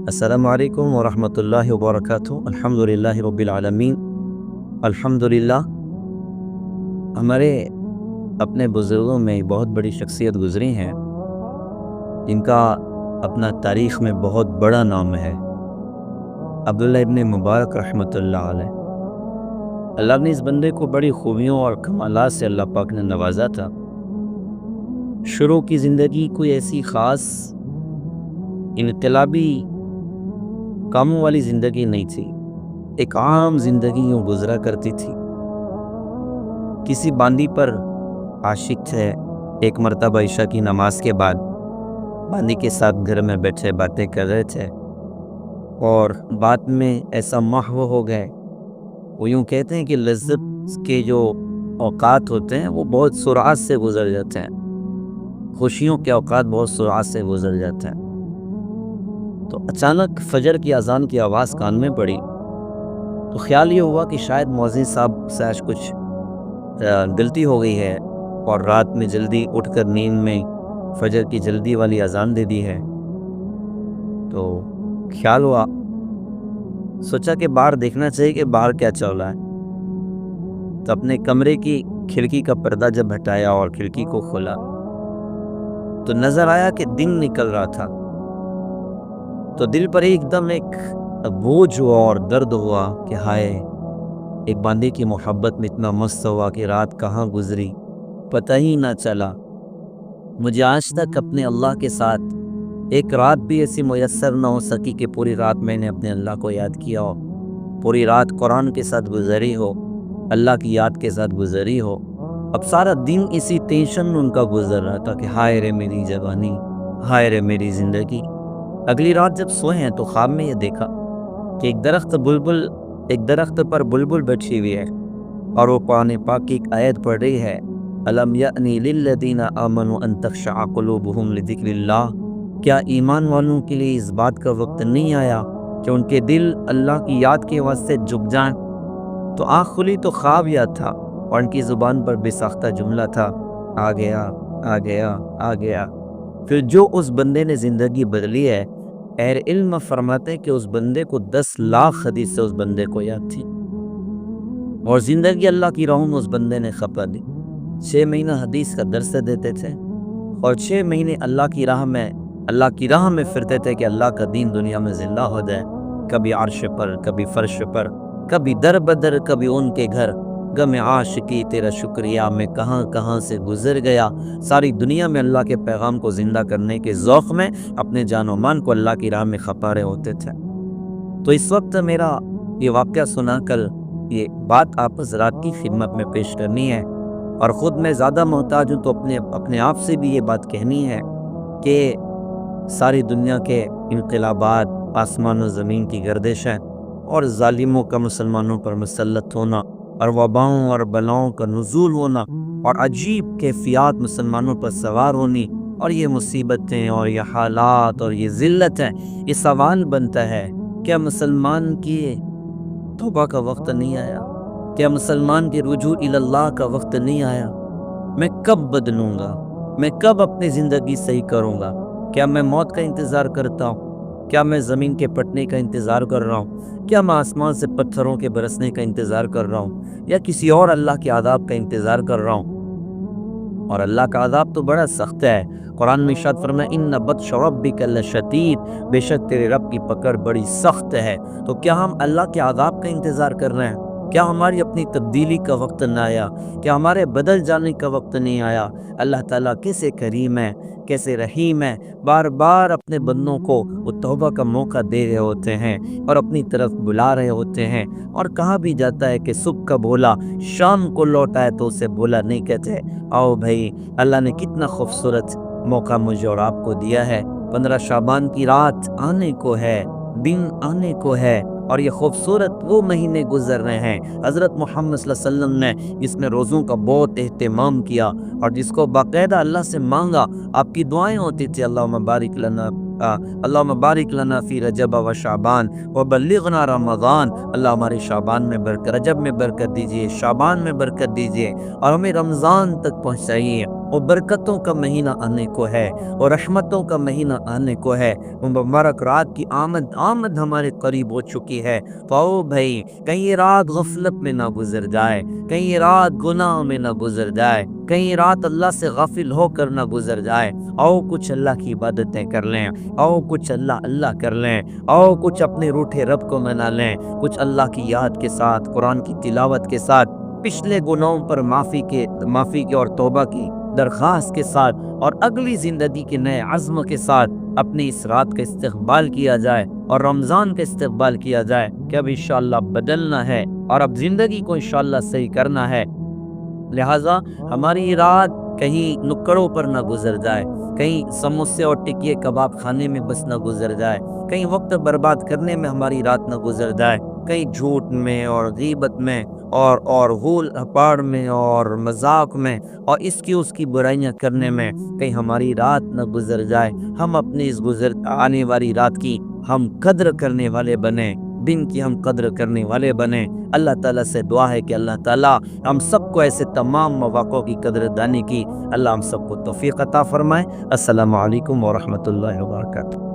السلام علیکم ورحمۃ اللہ وبرکاتہ۔ الحمدللہ رب العالمین۔ الحمدللہ ہمارے اپنے بزرگوں میں بہت بڑی شخصیت گزری ہیں جن کا اپنا تاریخ میں بہت بڑا نام ہے۔ عبداللہ ابن مبارک رحمۃ اللہ علیہ، اللہ نے اس بندے کو بڑی خوبیوں اور کمالات سے اللہ پاک نے نوازا تھا۔ شروع کی زندگی کوئی ایسی خاص انقلابی کاموں والی زندگی نہیں تھی، ایک عام زندگی یوں گزرا کرتی تھی۔ کسی باندی پر عاشق تھے، ایک مرتبہ عشاء کی نماز کے بعد باندی کے ساتھ گھر میں بیٹھے باتیں کر رہے تھے اور بات میں ایسا محو ہو گئے۔ وہ یوں کہتے ہیں کہ لذت کے جو اوقات ہوتے ہیں وہ بہت سرعت سے گزر جاتے ہیں، خوشیوں کے اوقات بہت سرعت سے گزر جاتے ہیں۔ تو اچانک فجر کی اذان کی آواز کان میں پڑی تو خیال یہ ہوا کہ شاید مؤذن صاحب سے آج کچھ غلطی ہو گئی ہے اور رات میں جلدی اٹھ کر نیند میں فجر کی جلدی والی اذان دے دی ہے۔ تو خیال ہوا، سوچا کہ باہر دیکھنا چاہیے کہ باہر کیا چل رہا ہے۔ تو اپنے کمرے کی کھڑکی کا پردہ جب ہٹایا اور کھڑکی کو کھولا تو نظر آیا کہ دن نکل رہا تھا۔ تو دل پر ایک دم ایک بوجھ ہوا اور درد ہوا کہ ہائے، ایک باندے کی محبت میں اتنا مست ہوا کہ رات کہاں گزری پتہ ہی نہ چلا۔ مجھے آج تک اپنے اللہ کے ساتھ ایک رات بھی ایسی میسر نہ ہو سکی کہ پوری رات میں نے اپنے اللہ کو یاد کیا ہو، پوری رات قرآن کے ساتھ گزری ہو، اللہ کی یاد کے ساتھ گزری ہو۔ اب سارا دن اسی ٹینشن ان کا گزر رہا تھا کہ ہائے رے میری جوانی، ہائے رے میری زندگی۔ اگلی رات جب سوئے ہیں تو خواب میں یہ دیکھا کہ ایک درخت پر بلبل بیٹھی ہوئی ہے اور وہ قرآن پاک کی ایک آیت پڑھ رہی ہے، الم یأنی للذین آمنوا ان تخشع قلوبہم لذکر اللہ۔ کیا ایمان والوں کے لیے اس بات کا وقت نہیں آیا کہ ان کے دل اللہ کی یاد کے واسطے جھک جائیں؟ تو آنکھ کھلی تو خواب یاد تھا اور ان کی زبان پر بے ساختہ جملہ تھا، آ گیا آ گیا آ گیا۔ پھر جو اس بندے نے زندگی بدلی ہے، اہل علم فرماتے ہیں کہ اس بندے کو 10 لاکھ حدیث سے اس بندے کو یاد تھی اور زندگی اللہ کی راہوں میں اس بندے نے کھپا دی۔ 6 مہینہ حدیث کا درس دیتے تھے اور 6 مہینے اللہ کی راہ میں پھرتے تھے کہ اللہ کا دین دنیا میں زندہ ہو جائے۔ کبھی عرش پر، کبھی فرش پر، کبھی در بدر، کبھی ان کے گھر۔ غم عاشقی تیرا شکریہ میں کہاں کہاں سے گزر گیا۔ ساری دنیا میں اللہ کے پیغام کو زندہ کرنے کے ذوق میں اپنے جان و مان کو اللہ کی راہ میں کھپا رہے ہوتے تھے۔ تو اس وقت میرا یہ واقعہ سنا کر یہ بات آپ حضرات کی خدمت میں پیش کرنی ہے اور خود میں زیادہ محتاج ہوں تو اپنے آپ سے بھی یہ بات کہنی ہے کہ ساری دنیا کے انقلابات، آسمان و زمین کی گردشیں اور ظالموں کا مسلمانوں پر مسلط ہونا اور وباؤں اور بلاؤں کا نزول ہونا اور عجیب کیفیات مسلمانوں پر سوار ہونی اور یہ مصیبتیں اور یہ حالات اور یہ ذلتیں، یہ سوال بنتا ہے کیا مسلمان کی توبہ کا وقت نہیں آیا؟ کیا مسلمان کے رجوع اللہ کا وقت نہیں آیا؟ میں کب بدلوں گا؟ میں کب اپنی زندگی صحیح کروں گا؟ کیا میں موت کا انتظار کرتا ہوں؟ کیا میں زمین کے پھٹنے کا انتظار کر رہا ہوں؟ کیا میں آسمان سے پتھروں کے برسنے کا انتظار کر رہا ہوں یا کسی اور اللہ کے عذاب کا انتظار کر رہا ہوں؟ اور اللہ کا عذاب تو بڑا سخت ہے۔ قرآن میں ارشاد فرمایا ان بطش ربک لشدید، بے شک تیرے رب کی پکڑ بڑی سخت ہے۔ تو کیا ہم اللہ کے عذاب کا انتظار کر رہے ہیں؟ کیا ہماری اپنی تبدیلی کا وقت نہ آیا؟ کیا ہمارے بدل جانے کا وقت نہیں آیا؟ اللہ تعالیٰ کیسے کریم ہے، کیسے رحیم ہے، بار بار اپنے بندوں کو وہ توبہ کا موقع دے رہے ہوتے ہیں اور اپنی طرف بلا رہے ہوتے ہیں۔ اور کہا بھی جاتا ہے کہ صبح کا بولا شام کو لوٹا ہے تو اسے بولا نہیں کہتے۔ آؤ بھائی، اللہ نے کتنا خوبصورت موقع مجھے اور آپ کو دیا ہے۔ 15 شعبان کی رات آنے کو ہے، دن آنے کو ہے اور یہ خوبصورت وہ مہینے گزر رہے ہیں۔ حضرت محمد صلی اللہ علیہ وسلم نے اس میں روزوں کا بہت اہتمام کیا اور جس کو باقاعدہ اللہ سے مانگا، آپ کی دعائیں ہوتی تھی اللہم بارک لنا فی رجب و شعبان وبلغنا رمضان۔ اللہ ہمارے شعبان میں برکت، رجب میں برکت دیجئے، شعبان میں برکت دیجئے اور ہمیں رمضان تک پہنچائیے۔ وہ برکتوں کا مہینہ آنے کو ہے، اور رحمتوں کا مہینہ آنے کو ہے۔ وہ مبارک رات کی آمد ہمارے قریب ہو چکی ہے۔ تو بھائی کہیں یہ رات غفلت میں نہ گزر جائے، کہیں یہ رات گناہ میں نہ گزر جائے، کہیں یہ رات اللہ سے غافل ہو کر نہ گزر جائے۔ آؤ کچھ اللہ کی عبادتیں کر لیں، آؤ کچھ اللہ کر لیں، آؤ کچھ اپنے روٹھے رب کو منا لیں، کچھ اللہ کی یاد کے ساتھ، قرآن کی تلاوت کے ساتھ، پچھلے گناہوں پر معافی کی اور توبہ کی درخواست کے ساتھ، اور اگلی زندگی کے نئے عزم کے ساتھ اپنی اس رات کا استقبال کیا جائے اور رمضان کا استقبال کیا جائے کہ اب انشاءاللہ بدلنا ہے اور اب زندگی کو انشاءاللہ صحیح کرنا ہے۔ لہٰذا ہماری یہ رات کہیں نکڑوں پر نہ گزر جائے، کہیں سموسے اور ٹکیے کباب کھانے میں بس نہ گزر جائے، کہیں وقت برباد کرنے میں ہماری رات نہ گزر جائے، کہیں جھوٹ میں اور غیبت میں اور غول ہپاڑ میں اور مذاق میں اور اس کی برائیاں کرنے میں کہیں ہماری رات نہ گزر جائے۔ ہم اپنی اس آنے والی رات کی ہم قدر کرنے والے بنیں، دن کی ہم قدر کرنے والے بنیں۔ اللہ تعالیٰ سے دعا ہے کہ اللہ تعالیٰ ہم سب کو ایسے تمام مواقعوں کی قدر دانی کی اللہ ہم سب کو توفیق عطا فرمائے۔ السلام علیکم ورحمۃ اللہ وبرکاتہ۔